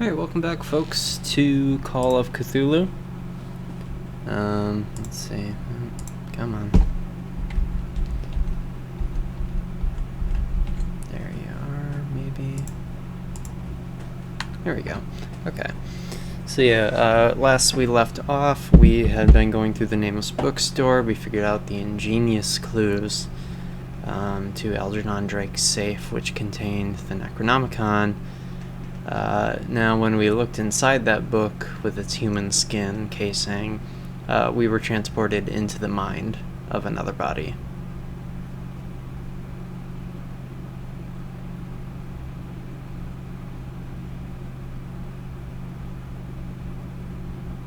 Alright, welcome back, folks, to Call of Cthulhu. Let's see. Come on. There you are, maybe. There we go. Okay. So yeah, last we left off, we had been going through the Nameless Bookstore. We figured out the ingenious clues to Algernon Drake's safe, which contained the Necronomicon. Now, when we looked inside that book with its human skin casing, we were transported into the mind of another body.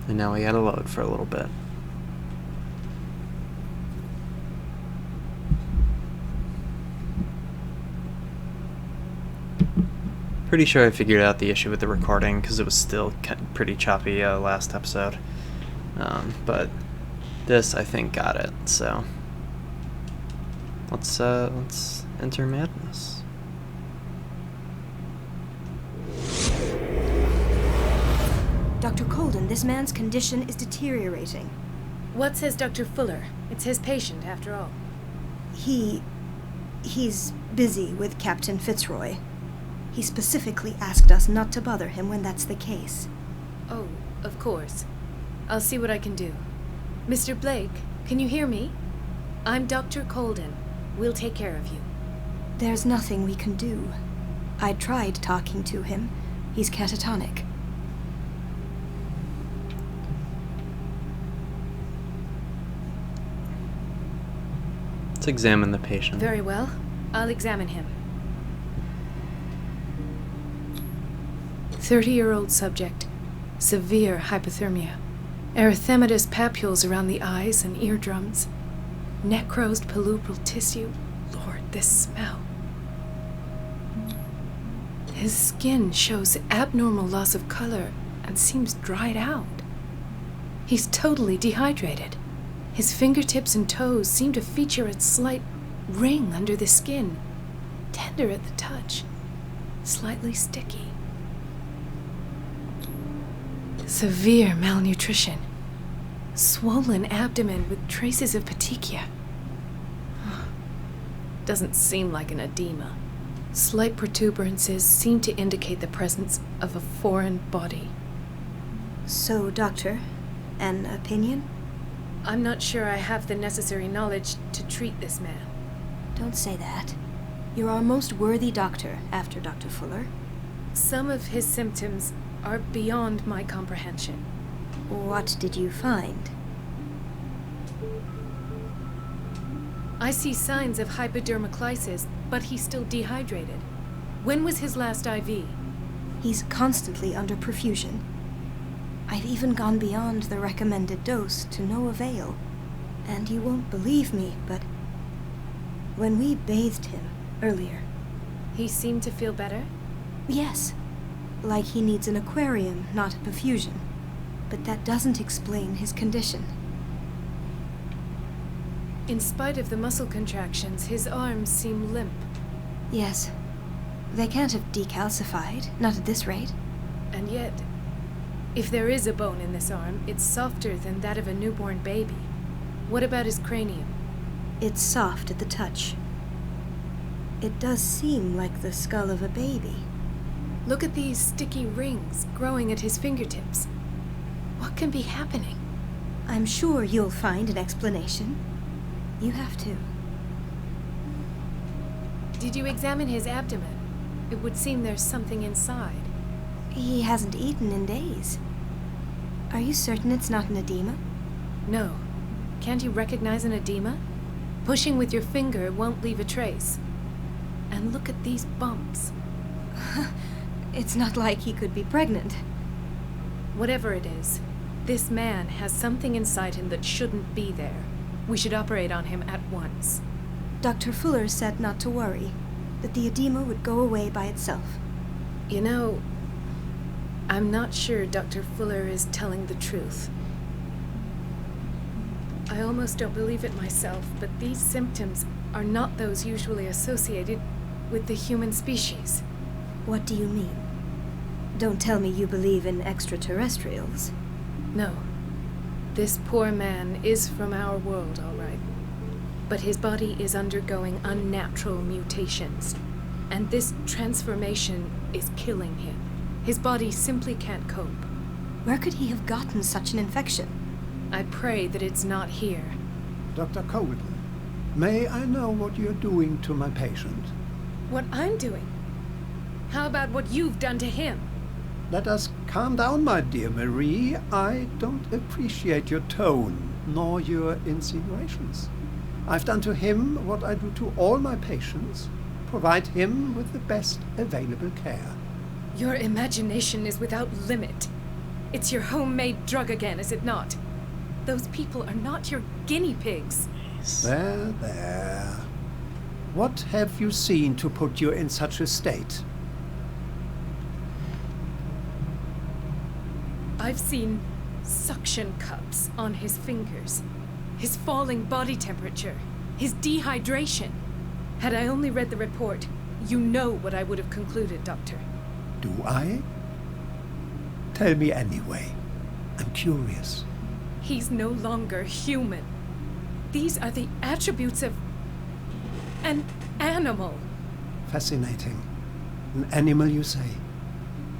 And now we gotta load for a little bit. Pretty sure I figured out the issue with the recording because it was still pretty choppy last episode. But this, I think, got it. So let's enter madness. Dr. Colden, this man's condition is deteriorating. What says Dr. Fuller? It's his patient, after all. He's busy with Captain Fitzroy. He specifically asked us not to bother him when that's the case. Oh, of course. I'll see what I can do. Mr. Blake, can you hear me? I'm Dr. Colden. We'll take care of you. There's nothing we can do. I tried talking to him. He's catatonic. Let's examine the patient. Very well. I'll examine him. 30-year-old subject. Severe hypothermia. Erythematous papules around the eyes and eardrums. Necrosed palpebral tissue. Lord, this smell. His skin shows abnormal loss of color and seems dried out. He's totally dehydrated. His fingertips and toes seem to feature a slight ring under the skin. Tender at the touch. Slightly sticky. Severe malnutrition. Swollen abdomen with traces of petechia. Doesn't seem like an edema. Slight protuberances seem to indicate the presence of a foreign body. So, Doctor, an opinion? I'm not sure I have the necessary knowledge to treat this man. Don't say that. You're our most worthy doctor after Dr. Fuller. Some of his symptoms are beyond my comprehension. What did you find? I see signs of hypodermoclysis, but he's still dehydrated. When was his last IV? He's constantly under perfusion. I've even gone beyond the recommended dose to no avail. And you won't believe me, but when we bathed him earlier... He seemed to feel better? Yes. Like he needs an aquarium, not a perfusion. But that doesn't explain his condition. In spite of the muscle contractions, his arms seem limp. Yes. They can't have decalcified, not at this rate. And yet, if there is a bone in this arm, it's softer than that of a newborn baby. What about his cranium? It's soft at the touch. It does seem like the skull of a baby. Look at these sticky rings growing at his fingertips. What can be happening? I'm sure you'll find an explanation. You have to. Did you examine his abdomen? It would seem there's something inside. He hasn't eaten in days. Are you certain it's not an edema? No. Can't you recognize an edema? Pushing with your finger won't leave a trace. And look at these bumps. It's not like he could be pregnant. Whatever it is, this man has something inside him that shouldn't be there. We should operate on him at once. Dr. Fuller said not to worry, that the edema would go away by itself. You know, I'm not sure Dr. Fuller is telling the truth. I almost don't believe it myself, but these symptoms are not those usually associated with the human species. What do you mean? Don't tell me you believe in extraterrestrials. No. This poor man is from our world, all right. But his body is undergoing unnatural mutations. And this transformation is killing him. His body simply can't cope. Where could he have gotten such an infection? I pray that it's not here. Dr. Colden, may I know what you're doing to my patient? What I'm doing? How about what you've done to him? Let us calm down, my dear Marie. I don't appreciate your tone, nor your insinuations. I've done to him what I do to all my patients. Provide him with the best available care. Your imagination is without limit. It's your homemade drug again, is it not? Those people are not your guinea pigs. There, there. What have you seen to put you in such a state? I've seen suction cups on his fingers, his falling body temperature, his dehydration. Had I only read the report, you know what I would have concluded, Doctor. Do I? Tell me anyway. I'm curious. He's no longer human. These are the attributes of an animal. Fascinating. An animal, you say?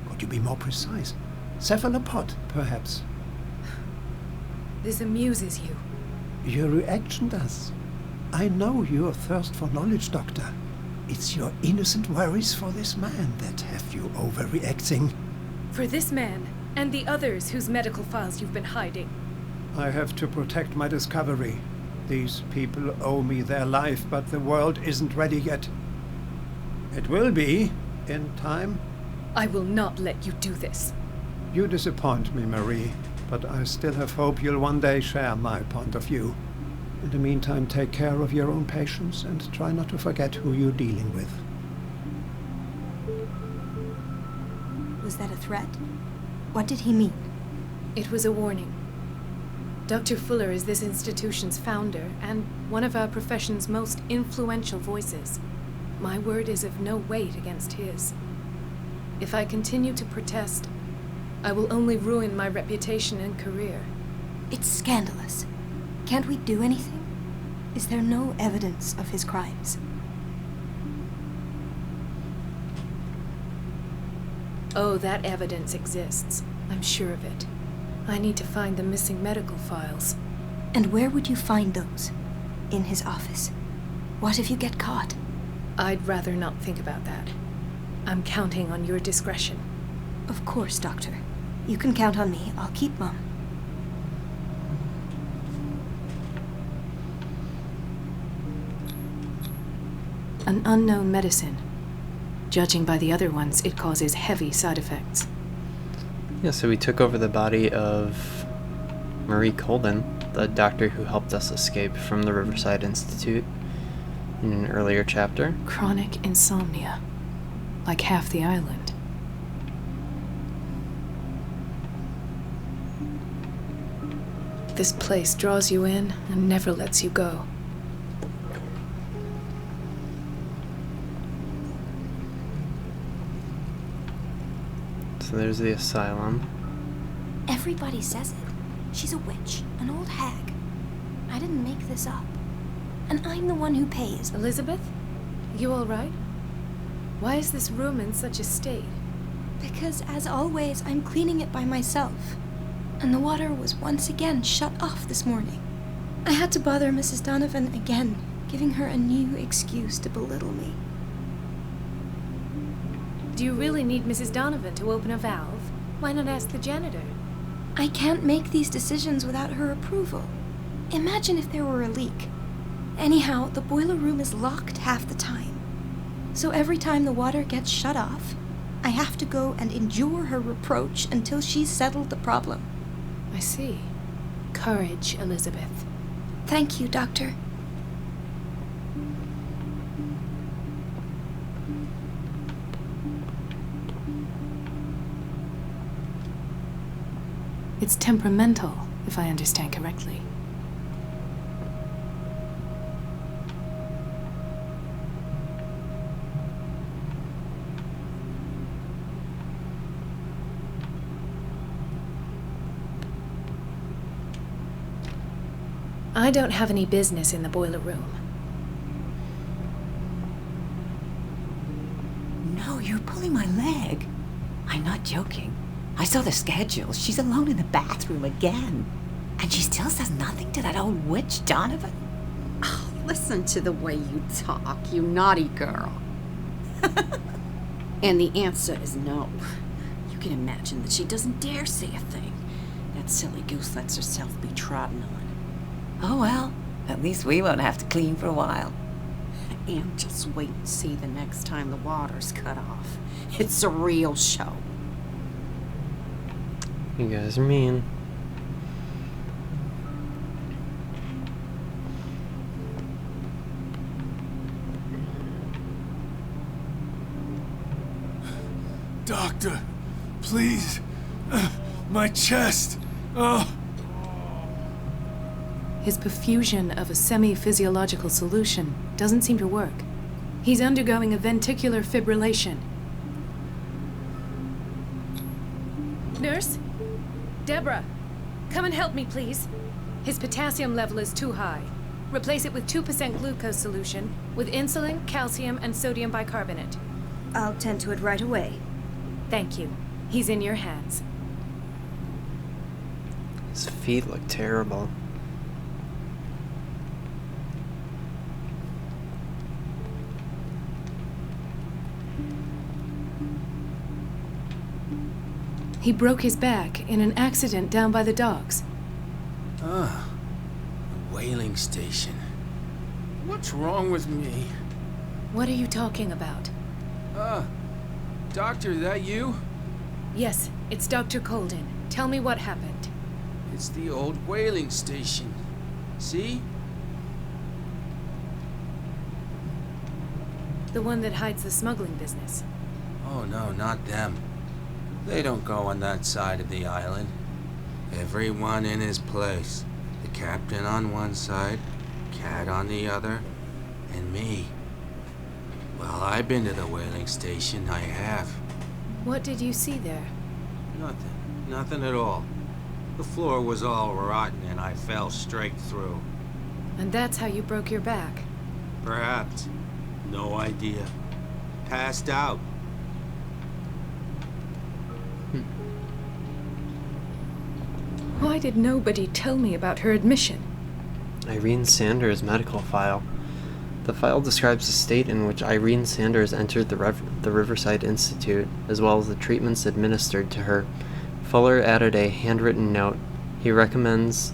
Could you be more precise? Cephalopod, perhaps? This amuses you. Your reaction does. I know your thirst for knowledge, Doctor. It's your innocent worries for this man that have you overreacting. For this man, and the others whose medical files you've been hiding. I have to protect my discovery. These people owe me their life, but the world isn't ready yet. It will be, in time. I will not let you do this. You disappoint me, Marie, but I still have hope you'll one day share my point of view. In the meantime, take care of your own patients and try not to forget who you're dealing with. Was that a threat? What did he mean? It was a warning. Dr. Fuller is this institution's founder and one of our profession's most influential voices. My word is of no weight against his. If I continue to protest, I will only ruin my reputation and career. It's scandalous. Can't we do anything? Is there no evidence of his crimes? Oh, that evidence exists. I'm sure of it. I need to find the missing medical files. And where would you find those? In his office. What if you get caught? I'd rather not think about that. I'm counting on your discretion. Of course, Doctor. You can count on me. I'll keep Mum. An unknown medicine. Judging by the other ones, it causes heavy side effects. Yeah, so we took over the body of Marie Colden, the doctor who helped us escape from the Riverside Institute in an earlier chapter. Chronic insomnia. Like half the island. This place draws you in and never lets you go. So there's the asylum. Everybody says it. She's a witch, an old hag. I didn't make this up. And I'm the one who pays. Elizabeth? You all right? Why is this room in such a state? Because, as always, I'm cleaning it by myself. And the water was once again shut off this morning. I had to bother Mrs. Donovan again, giving her a new excuse to belittle me. Do you really need Mrs. Donovan to open a valve? Why not ask the janitor? I can't make these decisions without her approval. Imagine if there were a leak. Anyhow, the boiler room is locked half the time. So every time the water gets shut off, I have to go and endure her reproach until she's settled the problem. I see. Courage, Elizabeth. Thank you, Doctor. It's temperamental, if I understand correctly. I don't have any business in the boiler room. No, you're pulling my leg. I'm not joking. I saw the schedule. She's alone in the bathroom again. And she still says nothing to that old witch, Donovan. Oh, listen to the way you talk, you naughty girl. And the answer is no. You can imagine that she doesn't dare say a thing. That silly goose lets herself be trodden on. Oh well, at least we won't have to clean for a while. And just wait and see the next time the water's cut off. It's a real show. You guys are mean. Doctor, please. My chest. Oh. His perfusion of a semi-physiological solution doesn't seem to work. He's undergoing a ventricular fibrillation. Nurse? Deborah, come and help me, please. His potassium level is too high. Replace it with 2% glucose solution with insulin, calcium, and sodium bicarbonate. I'll tend to it right away. Thank you. He's in your hands. His feet look terrible. He broke his back in an accident down by the docks. Ah, the whaling station. What's wrong with me? What are you talking about? Doctor, that you? Yes, it's Dr. Colden. Tell me what happened. It's the old whaling station. See? The one that hides the smuggling business. Oh no, not them. They don't go on that side of the island. Everyone in his place. The captain on one side, Cat on the other, and me. Well, I've been to the whaling station, I have. What did you see there? Nothing at all. The floor was all rotten and I fell straight through. And that's how you broke your back. Perhaps. No idea. Passed out. Why did nobody tell me about her admission? Irene Sanders' medical file. The file describes the state in which Irene Sanders entered the Riverside Institute, as well as the treatments administered to her. Fuller added a handwritten note. He recommends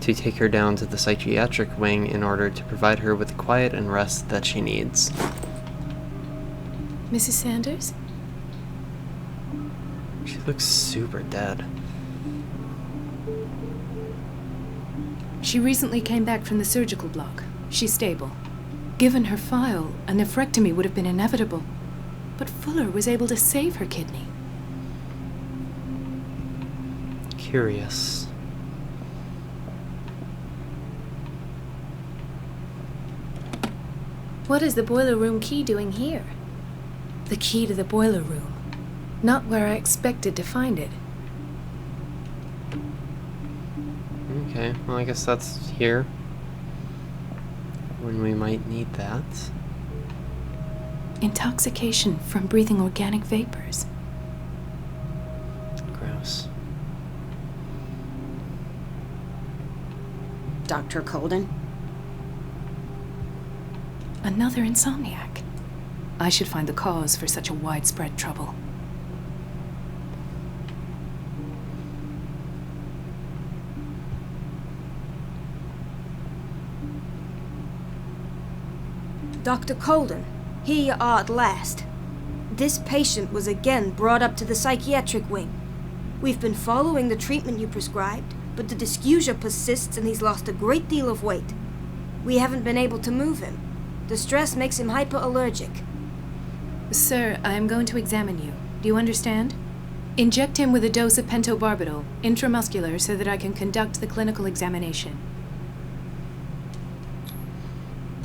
to take her down to the psychiatric wing in order to provide her with the quiet and rest that she needs. Mrs. Sanders? She looks super dead. She recently came back from the surgical block. She's stable. Given her file, a nephrectomy would have been inevitable. But Fuller was able to save her kidney. Curious. What is the boiler room key doing here? The key to the boiler room. Not where I expected to find it. Okay, well I guess that's here. When we might need that. Intoxication from breathing organic vapors. Gross. Dr. Colden? Another insomniac. I should find the cause for such a widespread trouble. Dr. Colden, here you are at last. This patient was again brought up to the psychiatric wing. We've been following the treatment you prescribed, but the dysgeusia persists and he's lost a great deal of weight. We haven't been able to move him. The stress makes him hyperallergic. Sir, I am going to examine you. Do you understand? Inject him with a dose of pentobarbital, intramuscular, so that I can conduct the clinical examination.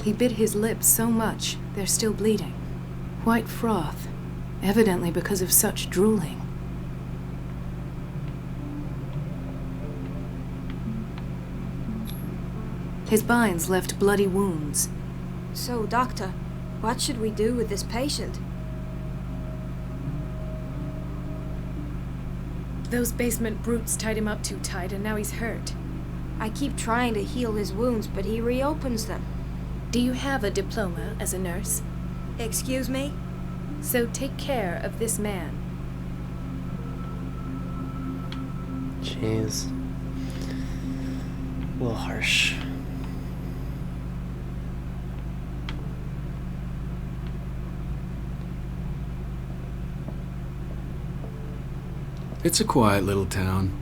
He bit his lips so much, they're still bleeding. White froth, evidently because of such drooling. His binds left bloody wounds. So, Doctor, what should we do with this patient? Those basement brutes tied him up too tight, and now he's hurt. I keep trying to heal his wounds, but he reopens them. Do you have a diploma as a nurse? Excuse me? So take care of this man. Jeez. A little harsh. It's a quiet little town.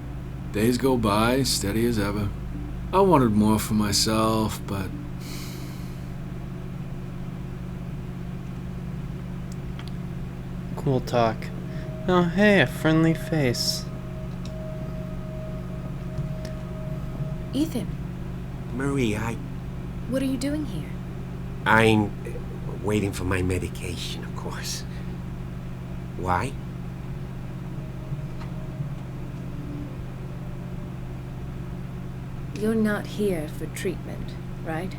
Days go by, steady as ever. I wanted more for myself, but... Cool talk. Oh, hey, a friendly face. Ethan, Marie, what are you doing here? I'm waiting for my medication, of course. Why? You're not here for treatment, right?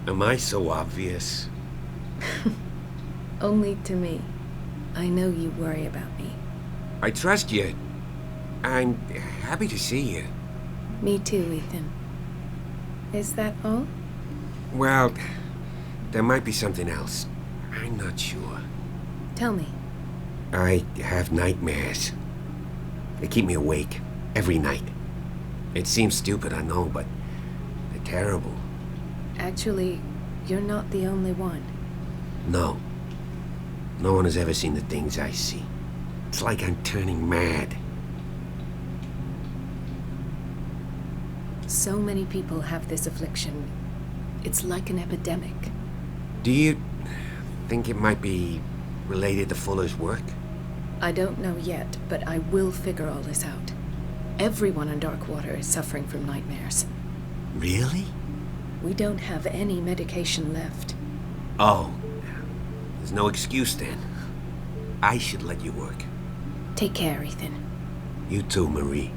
Am I so obvious? Only to me. I know you worry about me. I trust you. I'm happy to see you. Me too, Ethan. Is that all? Well, there might be something else. I'm not sure. Tell me. I have nightmares. They keep me awake every night. It seems stupid, I know, but they're terrible. Actually, you're not the only one. No. No one has ever seen the things I see. It's like I'm turning mad. So many people have this affliction. It's like an epidemic. Do you think it might be related to Fuller's work? I don't know yet, but I will figure all this out. Everyone in Darkwater is suffering from nightmares. Really? We don't have any medication left. Oh. There's no excuse then. I should let you work. Take care, Ethan. You too, Marie.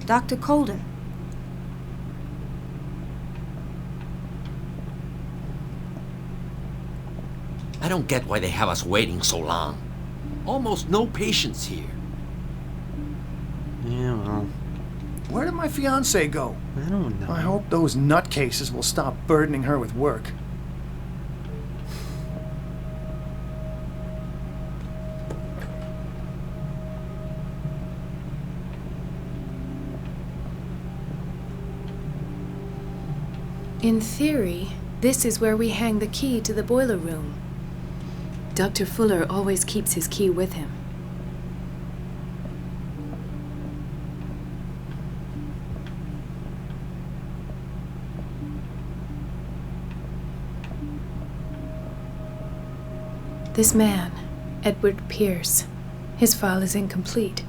Dr. Colden. I don't get why they have us waiting so long. Almost no patients here. Yeah, well, Where did my fiancée go? I don't know. I hope those nutcases will stop burdening her with work. In theory, this is where we hang the key to the boiler room. Dr. Fuller always keeps his key with him. This man, Edward Pierce, his file is incomplete.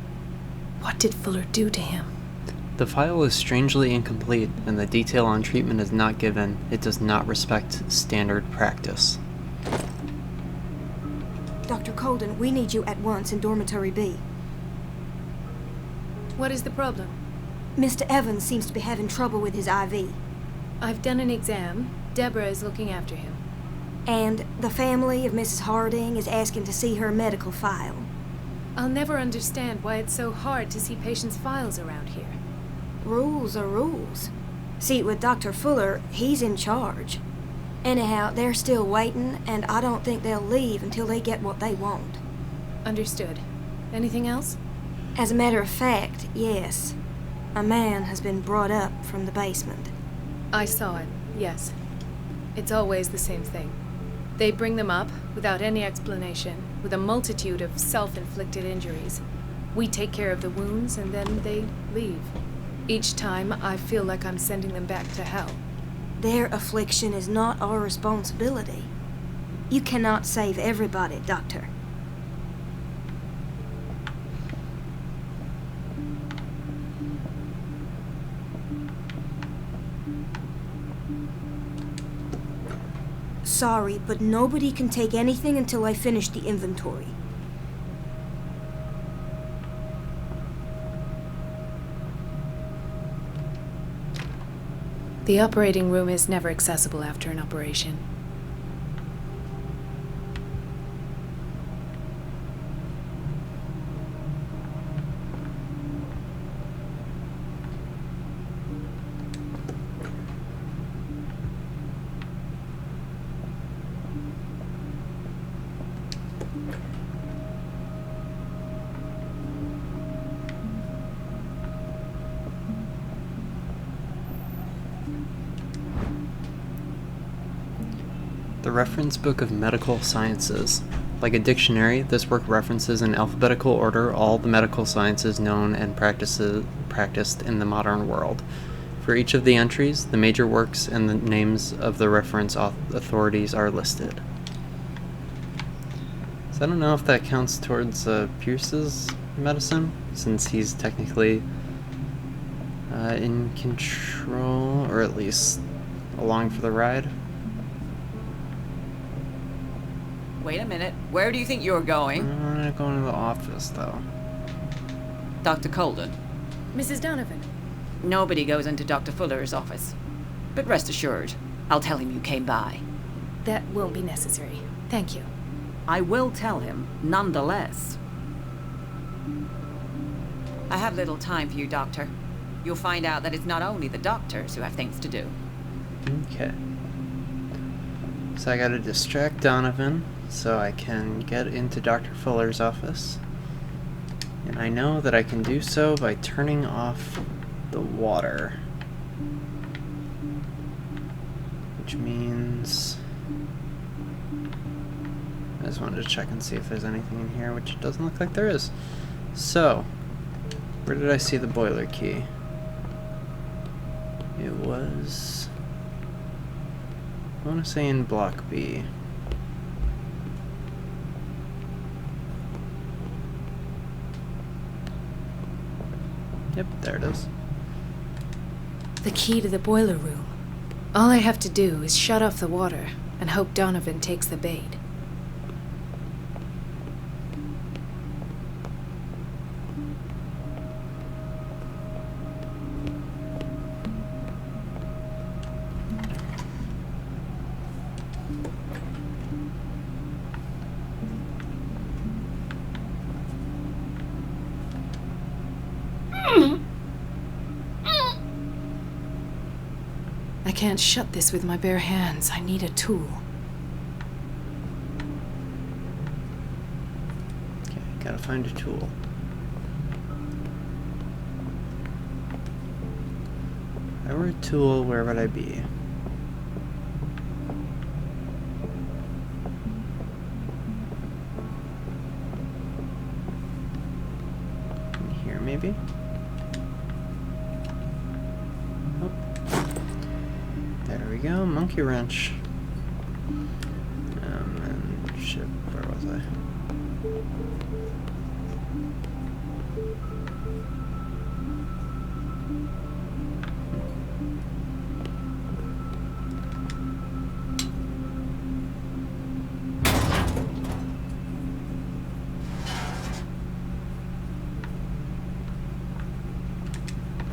What did Fuller do to him? The file is strangely incomplete, and the detail on treatment is not given. It does not respect standard practice. Dr. Colden, we need you at once in Dormitory B. What is the problem? Mr. Evans seems to be having trouble with his IV. I've done an exam. Deborah is looking after him. And the family of Mrs. Harding is asking to see her medical file. I'll never understand why it's so hard to see patients' files around here. Rules are rules. See, with Dr. Fuller, he's in charge. Anyhow, they're still waiting, and I don't think they'll leave until they get what they want. Understood. Anything else? As a matter of fact, yes. A man has been brought up from the basement. I saw it, yes. It's always the same thing. They bring them up, without any explanation, with a multitude of self-inflicted injuries. We take care of the wounds, and then they leave. Each time, I feel like I'm sending them back to hell. Their affliction is not our responsibility. You cannot save everybody, Doctor. Sorry, but nobody can take anything until I finish the inventory. The operating room is never accessible after an operation. The Reference Book of Medical Sciences. Like a dictionary, this work references in alphabetical order all the medical sciences known and practiced in the modern world. For each of the entries, the major works and the names of the reference authorities are listed. So I don't know if that counts towards Pierce's medicine, since he's technically in control, or at least along for the ride. Wait a minute. Where do you think you're going? I'm not going to the office, though. Dr. Colden. Mrs. Donovan. Nobody goes into Dr. Fuller's office. But rest assured, I'll tell him you came by. That won't be necessary. Thank you. I will tell him, nonetheless. I have little time for you, Doctor. You'll find out that it's not only the doctors who have things to do. Okay. So I gotta distract Donovan so I can get into Dr. Fuller's office. And I know that I can do so by turning off the water. Which means... I just wanted to check and see if there's anything in here, which it doesn't look like there is. So, where did I see the boiler key? It was... I want to say in block B. Yep, there it is. The key to the boiler room. All I have to do is shut off the water and hope Donovan takes the bait. I can't shut this with my bare hands. I need a tool. Okay, gotta find a tool. If I were a tool, where would I be? In here, maybe? There we go, monkey wrench. And shit, where was I?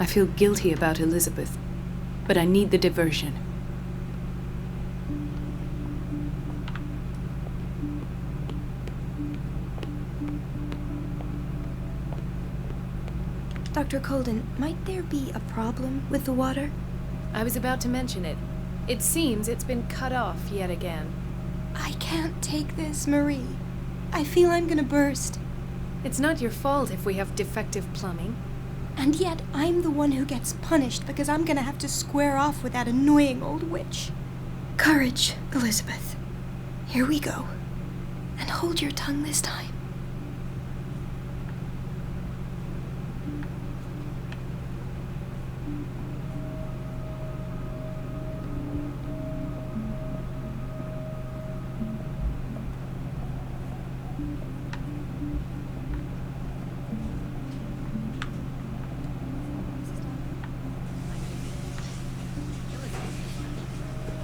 I feel guilty about Elizabeth, but I need the diversion. Dr. Colden, might there be a problem with the water? I was about to mention it. It seems it's been cut off yet again. I can't take this, Marie. I feel I'm gonna burst. It's not your fault if we have defective plumbing. And yet, I'm the one who gets punished because I'm gonna have to square off with that annoying old witch. Courage, Elizabeth. Here we go. And hold your tongue this time.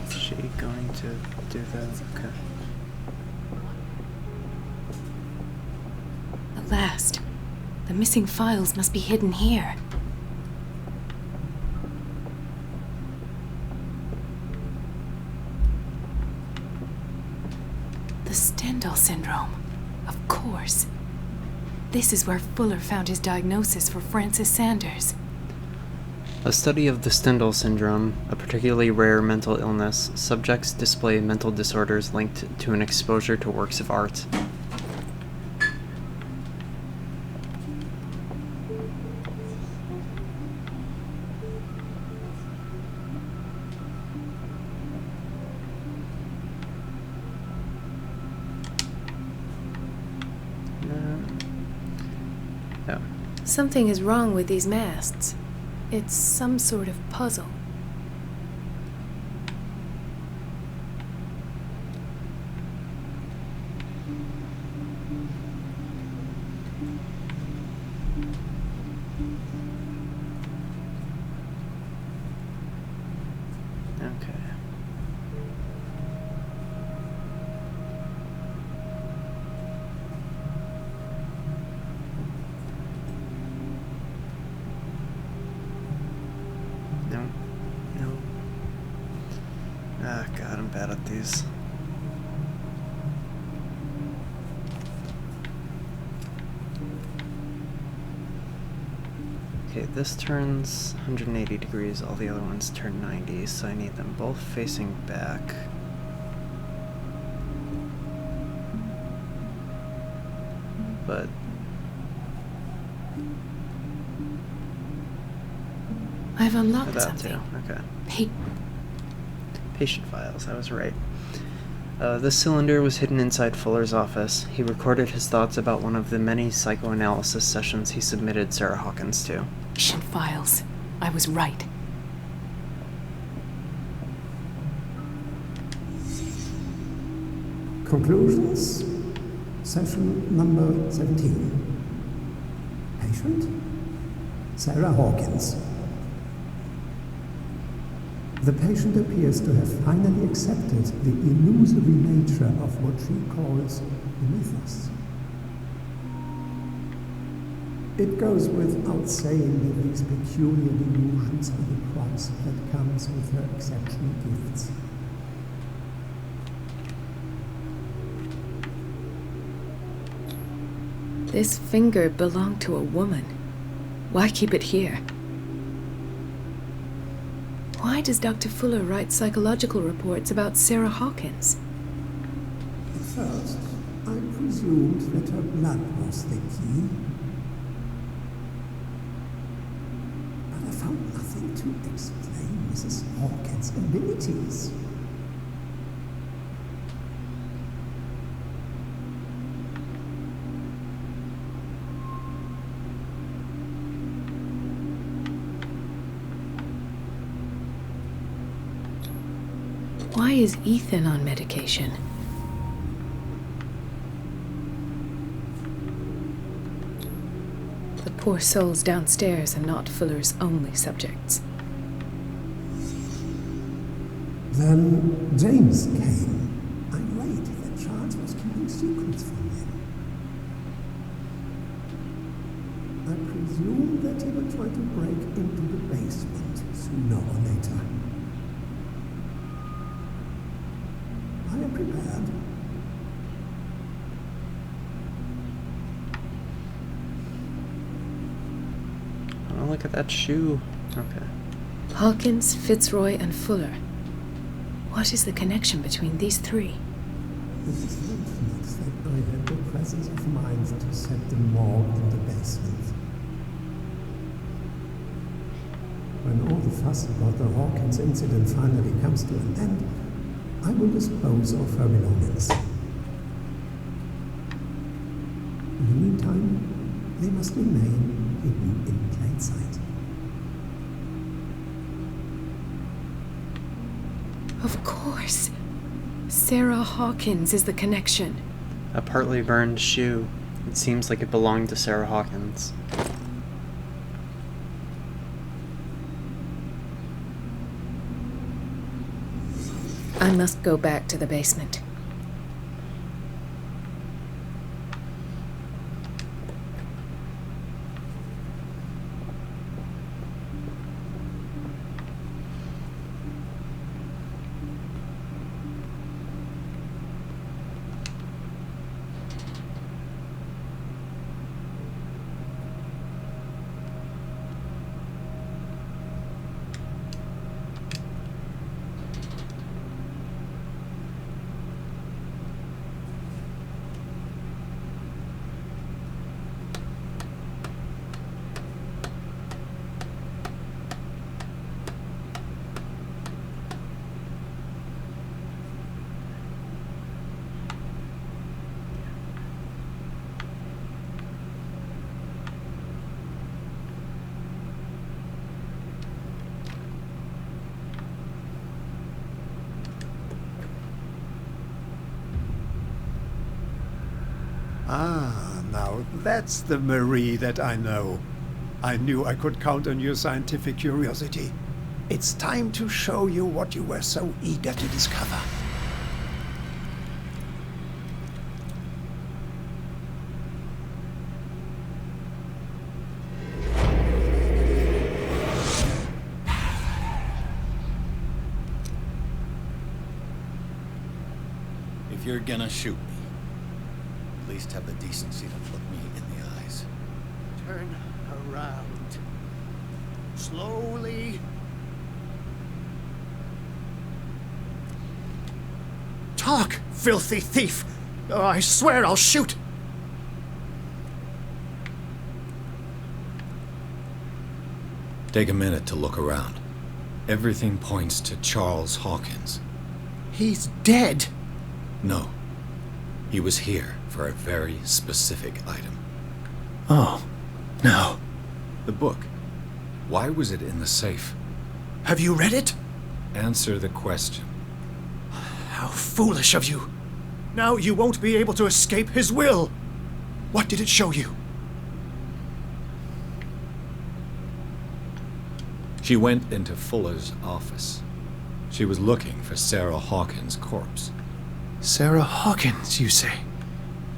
Is she going to do that? Okay. At last. The missing files must be hidden here. Stendhal syndrome. Of course. This is where Fuller found his diagnosis for Francis Sanders. A study of the Stendhal syndrome, a particularly rare mental illness, subjects display mental disorders linked to an exposure to works of art. Yeah. Something is wrong with these masts. It's some sort of puzzle. Okay. No. No. Ah, God, I'm bad at these. Okay, this turns 180 degrees, all the other ones turn 90, so I need them both facing back. But I've unlocked that something. too, okay. Hey, Patient files, I was right. This cylinder was hidden inside Fuller's office. He recorded his thoughts about one of the many psychoanalysis sessions he submitted Sarah Hawkins to. patient files. I was right. Conclusions. Session number 17. Patient? Sarah Hawkins. The patient appears to have finally accepted the illusory nature of what she calls the mythos. It goes without saying that these peculiar delusions are the price that comes with her exceptional gifts. This finger belonged to a woman. Why keep it here? Why does Dr. Fuller write psychological reports about Sarah Hawkins? At first, I presumed that her blood was the key. But I found nothing to explain Mrs. Hawkins' abilities. Why is Ethan on medication? The poor souls downstairs are not Fuller's only subjects. Then James came, irate that Charles was keeping secrets from him. I presume that he would try to break into the basement sooner or later. I am prepared. Oh, look at that shoe. Okay. Hawkins, Fitzroy, and Fuller. What is the connection between these three? It is fortunate that I had the presence of mind to set the morgue in the basement. When all the fuss about the Hawkins incident finally comes to an end, I will dispose of her belongings. In the meantime, they must remain hidden in plain sight. Of course. Sarah Hawkins is the connection. A partly burned shoe. It seems like it belonged to Sarah Hawkins. I must go back to the basement. Ah, now that's the Marie that I know. I knew I could count on your scientific curiosity. It's time to show you what you were so eager to discover. If you're gonna shoot me, at least have the decency to look me in the eyes. Turn around. Slowly. Talk, filthy thief! Oh, I swear I'll shoot! Take a minute to look around. Everything points to Charles Hawkins. He's dead! No. He was here for a very specific item. Oh, no. The book. Why was it in the safe? Have you read it? Answer the question. How foolish of you! Now you won't be able to escape his will! What did it show you? She went into Fuller's office. She was looking for Sarah Hawkins' corpse. Sarah Hawkins, you say?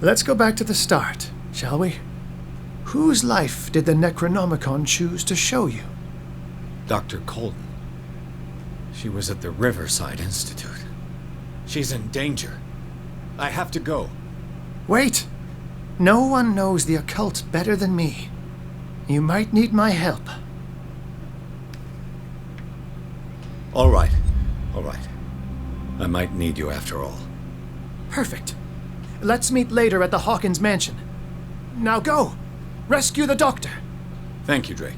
Let's go back to the start, shall we? Whose life did the Necronomicon choose to show you? Dr. Colton. She was at the Riverside Institute. She's in danger. I have to go. Wait! No one knows the occult better than me. You might need my help. All right. All right. I might need you after all. Perfect. Let's meet later at the Hawkins mansion. Now go! Rescue the doctor! Thank you, Drake.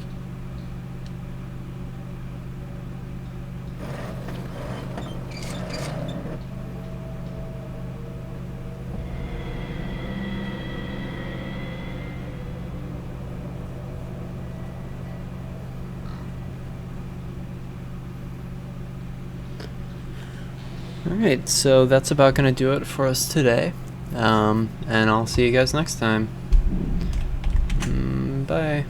Alright, so that's about going to do it for us today. And I'll see you guys next time. Bye.